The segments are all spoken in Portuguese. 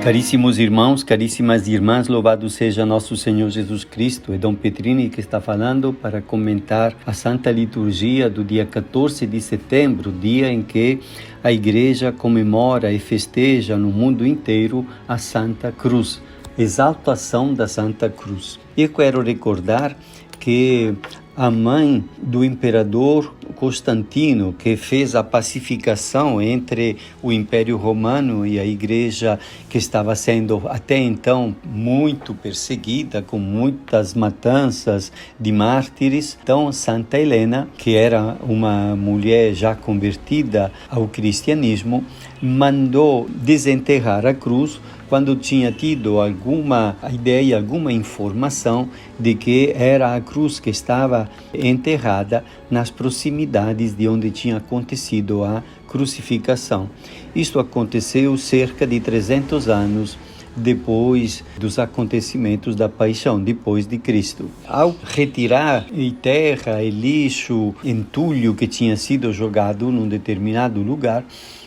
Caríssimos irmãos, caríssimas irmãs, louvado seja nosso Senhor Jesus Cristo. É Dom Petrini que está falando para comentar a Santa Liturgia do dia 14 de setembro, dia em que a Igreja comemora e festeja no mundo inteiro a Santa Cruz, exaltação da Santa Cruz. Eu quero recordar que a mãe do imperador Constantino, que fez a pacificação entre o Império Romano e a Igreja, que estava sendo até então muito perseguida, com muitas matanças de mártires. Então, Santa Helena, que era uma mulher já convertida ao cristianismo, mandou desenterrar a cruz quando tinha tido alguma ideia, alguma informação de que era a cruz que estava enterrada nas proximidades de onde tinha acontecido a crucificação. Isto aconteceu cerca de 300 anos depois dos acontecimentos da paixão, depois de Cristo. Ao retirar terra e lixo, entulho que tinha sido jogado num determinado lugar,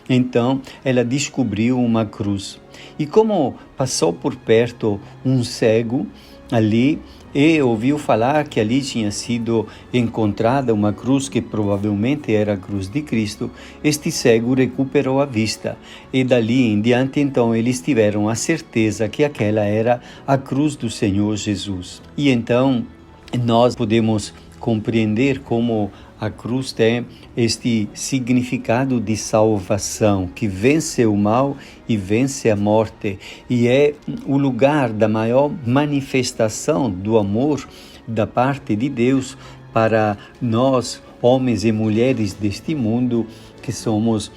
então ela descobriu uma cruz. E como passou por perto um cego ali e ouviu falar que ali tinha sido encontrada uma cruz que provavelmente era a cruz de Cristo, este cego recuperou a vista e dali em diante então eles tiveram a certeza que aquela era a cruz do Senhor Jesus. E então nós podemos compreender como a cruz tem este significado de salvação, que vence o mal e vence a morte, e é o lugar da maior manifestação do amor da parte de Deus para nós, homens e mulheres deste mundo, que somos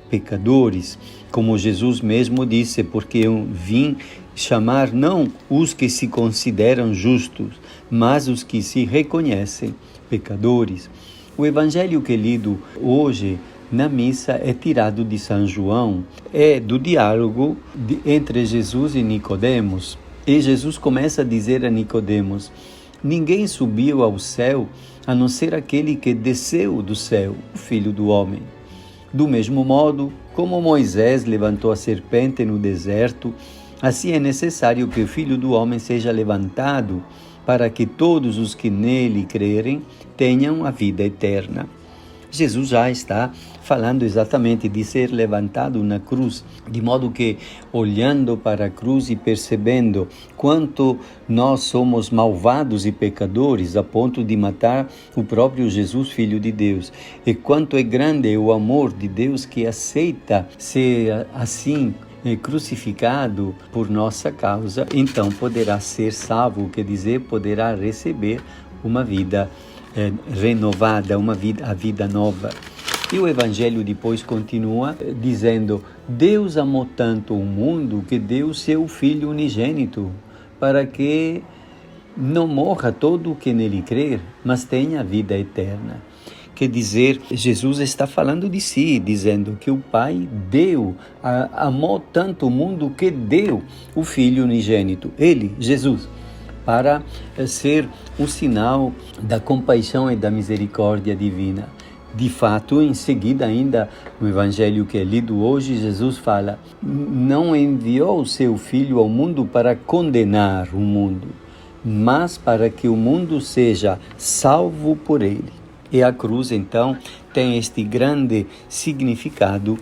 pecadores. Como Jesus mesmo disse, porque eu vim chamar não os que se consideram justos, mas os que se reconhecem pecadores. O evangelho que é lido hoje na missa é tirado de São João, é do diálogo entre Jesus e Nicodemos. E Jesus começa a dizer a Nicodemos: ninguém subiu ao céu a não ser aquele que desceu do céu, o Filho do Homem. Do mesmo modo, como Moisés levantou a serpente no deserto, assim é necessário que o Filho do Homem seja levantado, para que todos os que nele crerem tenham a vida eterna. Jesus já está falando exatamente de ser levantado na cruz, de modo que, olhando para a cruz e percebendo quanto nós somos malvados e pecadores a ponto de matar o próprio Jesus, Filho de Deus, e quanto é grande o amor de Deus que aceita ser assim crucificado por nossa causa, então poderá ser salvo, quer dizer, poderá receber uma vida renovada, a vida nova. E o Evangelho depois continua dizendo: Deus amou tanto o mundo que deu seu Filho unigênito, para que não morra todo o que nele crer, mas tenha a vida eterna. Quer dizer, Jesus está falando de si, dizendo que o Pai amou tanto o mundo que deu o Filho unigênito, ele, Jesus, para ser um sinal da compaixão e da misericórdia divina. De fato, em seguida ainda, no Evangelho que é lido hoje, Jesus fala: não enviou o seu Filho ao mundo para condenar o mundo, mas para que o mundo seja salvo por ele. E a cruz, então, tem este grande significado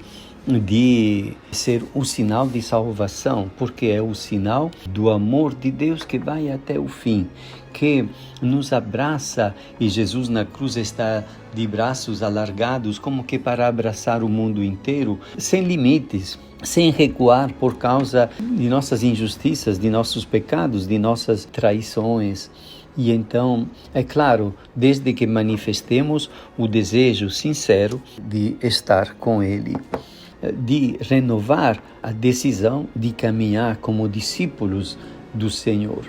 de ser um sinal de salvação, porque é o sinal do amor de Deus que vai até o fim, que nos abraça, e Jesus na cruz está de braços alargados, como que para abraçar o mundo inteiro, sem limites, sem recuar por causa de nossas injustiças, de nossos pecados, de nossas traições. E então, é claro, desde que manifestemos o desejo sincero de estar com Ele, de renovar a decisão de caminhar como discípulos do Senhor.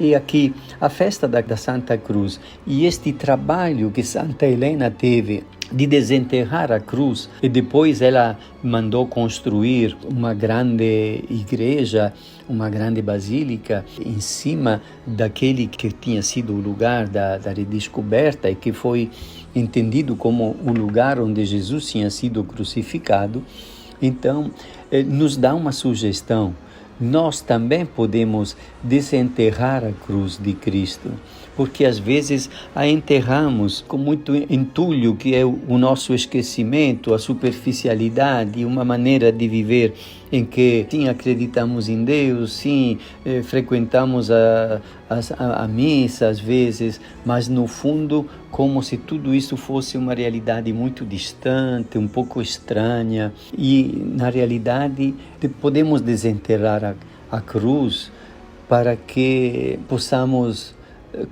E aqui, a festa da Santa Cruz e este trabalho que Santa Helena teve de desenterrar a cruz, e depois ela mandou construir uma grande igreja, uma grande basílica em cima daquele que tinha sido o lugar da redescoberta e que foi entendido como o lugar onde Jesus tinha sido crucificado. Então, nos dá uma sugestão. Nós também podemos desenterrar a cruz de Cristo, porque às vezes a enterramos com muito entulho, que é o nosso esquecimento, a superficialidade, uma maneira de viver em que sim acreditamos em Deus, sim frequentamos a missa às vezes, mas no fundo como se tudo isso fosse uma realidade muito distante, um pouco estranha, e na realidade podemos desenterrar a cruz para que possamos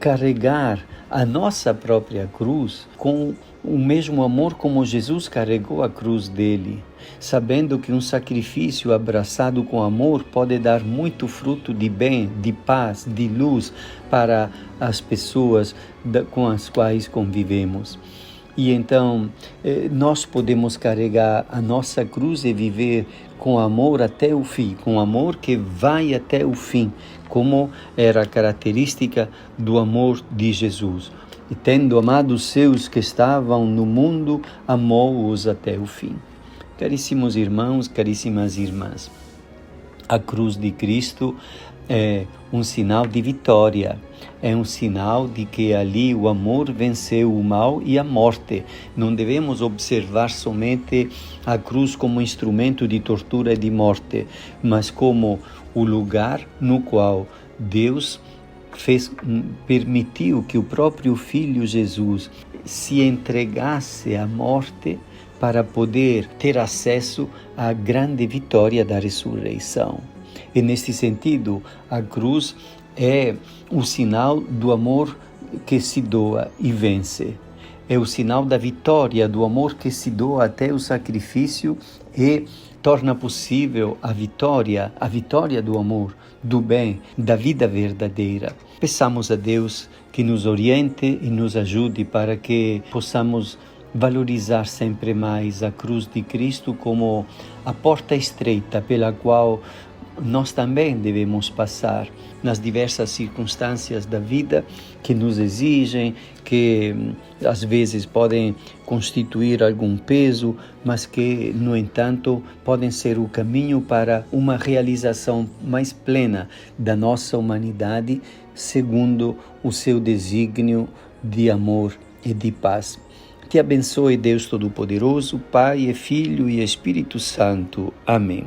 carregar a nossa própria cruz com o mesmo amor como Jesus carregou a cruz dele, sabendo que um sacrifício abraçado com amor pode dar muito fruto de bem, de paz, de luz para as pessoas com as quais convivemos. E então nós podemos carregar a nossa cruz e viver com amor até o fim, com amor que vai até o fim, como era a característica do amor de Jesus. E tendo amado os seus que estavam no mundo, amou-os até o fim. Caríssimos irmãos, caríssimas irmãs, a cruz de Cristo é um sinal de vitória, é um sinal de que ali o amor venceu o mal e a morte. Não devemos observar somente a cruz como instrumento de tortura e de morte, mas como o lugar no qual Deus permitiu que o próprio Filho Jesus se entregasse à morte para poder ter acesso à grande vitória da ressurreição. E neste sentido, a cruz é o sinal do amor que se doa e vence. É o sinal da vitória, do amor que se doa até o sacrifício e torna possível a vitória do amor, do bem, da vida verdadeira. Peçamos a Deus que nos oriente e nos ajude para que possamos valorizar sempre mais a cruz de Cristo como a porta estreita pela qual nós também devemos passar nas diversas circunstâncias da vida que nos exigem, que às vezes podem constituir algum peso, mas que, no entanto, podem ser o caminho para uma realização mais plena da nossa humanidade, segundo o seu desígnio de amor e de paz. Te abençoe Deus Todo-Poderoso, Pai e Filho e Espírito Santo. Amém.